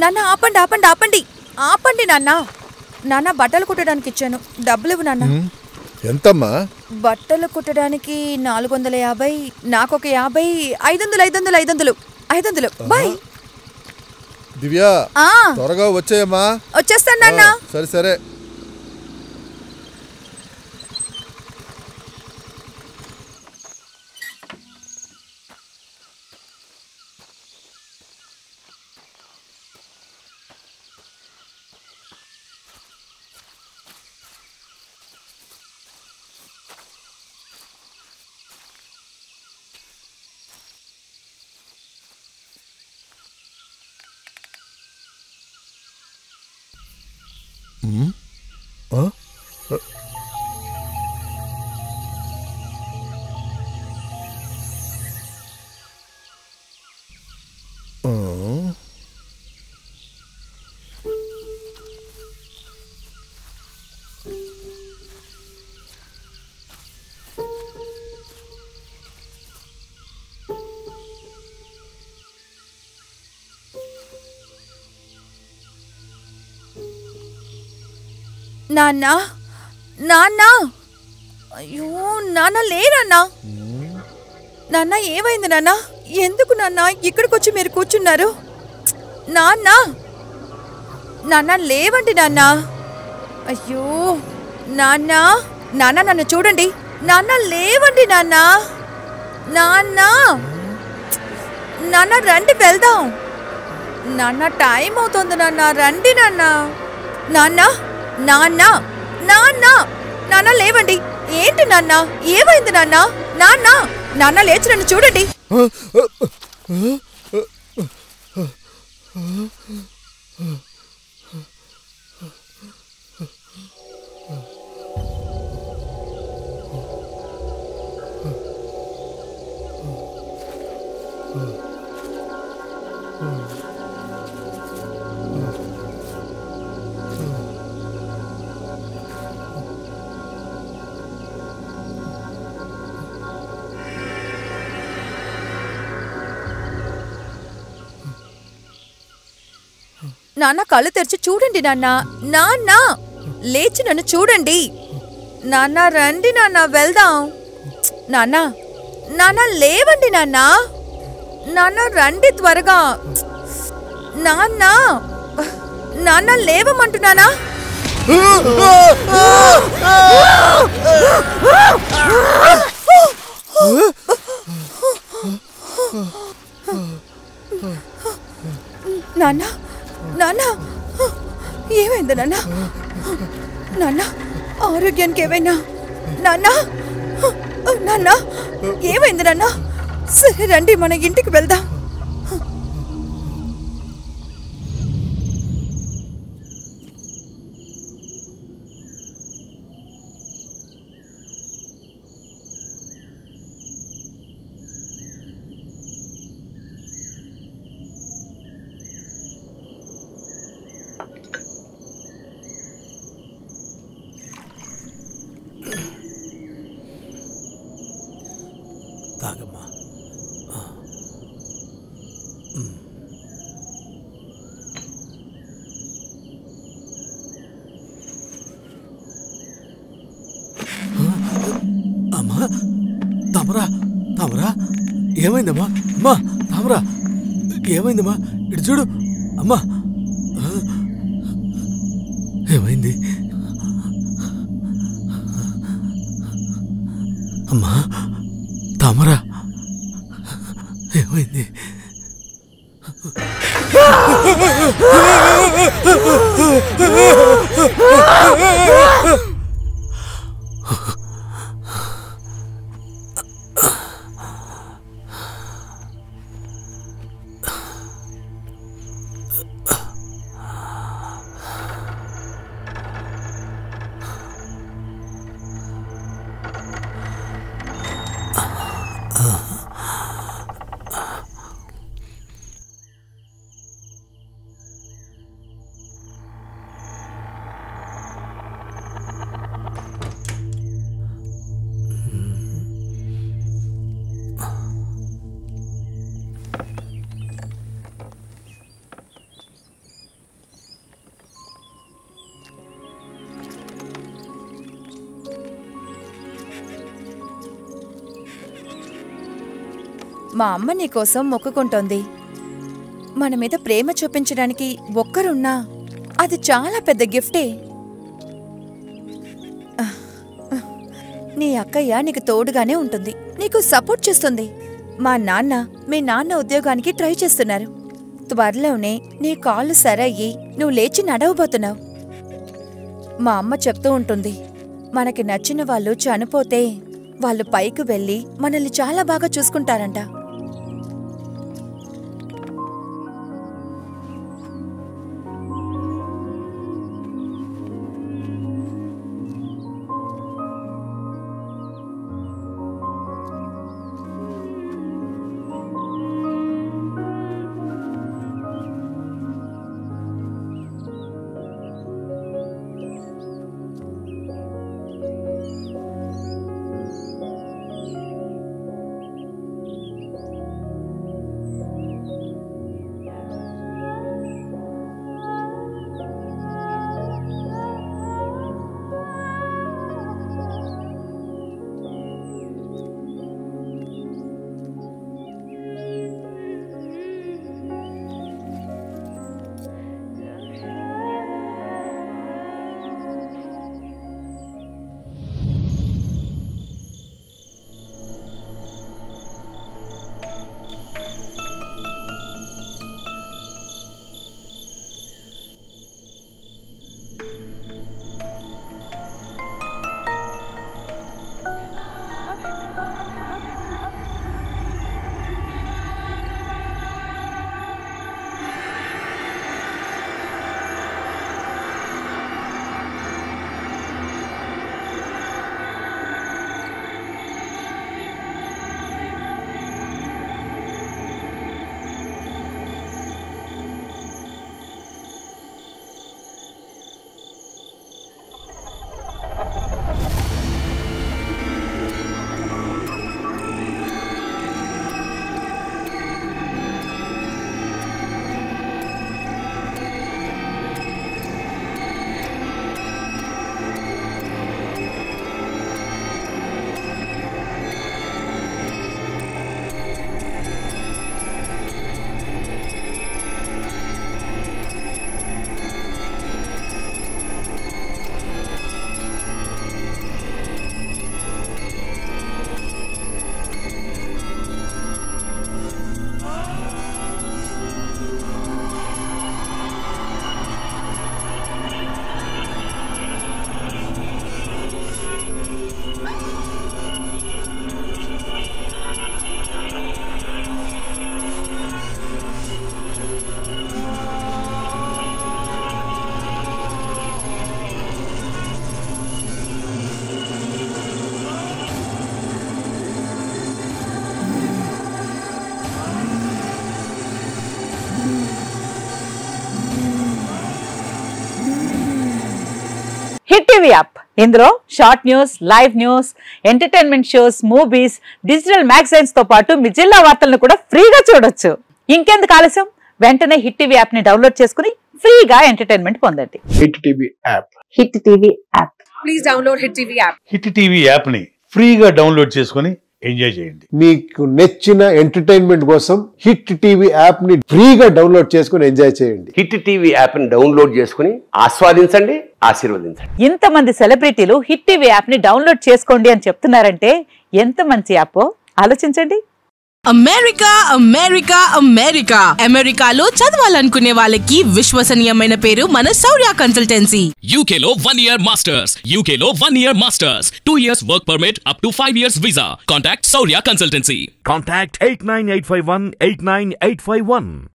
నాన్న ఆపండి ఆపండి ఆపండి ఆపండి నాన్న. నాన్న బట్టలు కుట్టడానికి ఇచ్చాను, డబ్బులు ఇవ్వు నాన్న. ఎంతమ్మా? బట్టలు కుట్టడానికి 450, నాకొక 50, 500 500 500 500. బాయ్ దివ్యా, త్వరగా వచ్చేయమ్మా. వచ్చేస్తాను నాన్న. సరే సరే. నాన్న నాన్న, అయ్యో నాన్న లేరన్నా. నాన్న ఏమైంది నాన్న? ఎందుకు నాన్న ఇక్కడికి వచ్చి మీరు కూర్చున్నారు? నాన్న నాన్న లేవండి నాన్న. అయ్యో నాన్న నాన్న నన్ను చూడండి. నాన్న లేవండి నాన్న. నాన్న నాన్న రండి వెళ్దాం. నాన్న టైం అవుతుంది నాన్న, రండి నాన్న. నాన్న నాన్న నాన్న నాన్న లేవండి. ఏంటి నాన్న, ఏమైంది నాన్న? నాన్న నాన్న లేచి నన్ను చూడండి. నాన్న కళ్ళు తెరిచి చూడండి నాన్న. నాన్న లేచి నన్ను చూడండి. నాన్న రండి నాన్న వెళ్దాం. నాన్న నాన్న లేవండి నాన్న. నాన్న రండి త్వరగా. నాన్న నాన్న లేవమంటున్నానా? నాన్న నాన్న ఏమైంది నాన్న? నాన్న ఆరోగ్యానికి ఏమైనా? నాన్న నాన్న ఏమైంది నాన్న? సరే రండి మన ఇంటికి వెళ్దాం. తాగమ్మా. అమ్మా తమరా, తమరా ఏమైందమ్మా? అమ్మా తమరా ఏమైందమ్మా? ఇటు చూడు అమ్మా. ఏమైంది అమ్మా? తమరా ఏమైంది? మా అమ్మ నీకోసం మొక్కుకుంటోంది. మన మీద ప్రేమ చూపించడానికి ఒక్కరున్నా అది చాలా పెద్ద గిఫ్టే. నీ అక్కయ్య నీకు తోడుగానే ఉంటుంది, నీకు సపోర్ట్ చేస్తుంది. మీ నాన్న ఉద్యోగానికి ట్రై చేస్తున్నారు. త్వరలోనే నీ కాళ్ళు సరయ్యి నువ్వు లేచి నడవబోతున్నావు. మా అమ్మ చెప్తూ ఉంటుంది, మనకి నచ్చిన వాళ్ళు చనిపోతే వాళ్ళు పైకి వెళ్ళి మనల్ని చాలా బాగా చూసుకుంటారంట. హిట్ టీవీ యాప్ ఇందులో short news, live news, entertainment shows, movies, digital magazines తో పాటు మీ జిల్లా వార్తలను కూడా ఫ్రీగా చూడొచ్చు. ఇంకెందుకు ఆలస్యం, వెంటనే హిట్ టీవీ యాప్ ని డౌన్లోడ్ చేసుకుని ఫ్రీగా ఎంటర్టైన్మెంట్ పొందండి. Hit TV app. Hit TV app. Please download hit TV app. Hit TV app ని ఫ్రీగా డౌన్లోడ్ చేసుకుని ఎంజాయ్ చేయండి. మీకు నచ్చిన ఎంటర్టైన్మెంట్ కోసం హిట్ టీవీ యాప్ ని ఫ్రీగా డౌన్లోడ్ చేసుకుని ఎంజాయ్ చేయండి. హిట్ టీవీ యాప్ ని డౌన్లోడ్ చేసుకుని ఆస్వాదించండి, ఆశీర్వదించండి. ఇంతమంది సెలబ్రిటీలు హిట్ టీవీ యాప్ ని డౌన్లోడ్ చేసుకోండి అని చెప్తున్నారంటే ఎంత మంచి యాప్ ఆలోచించండి. అమెరికా అమెరికా అమెరికా అమెరికాలో చదవాలనుకునే వాళ్ళకి విశ్వసనీయమైన పేరు మన శౌర్య కన్సల్టెన్సీ. UK లో 1 year masters, UK లో 1 year masters, 2 years work permit up to 5 years visa. Contact Saurya Consultancy. Contact 89851 89851.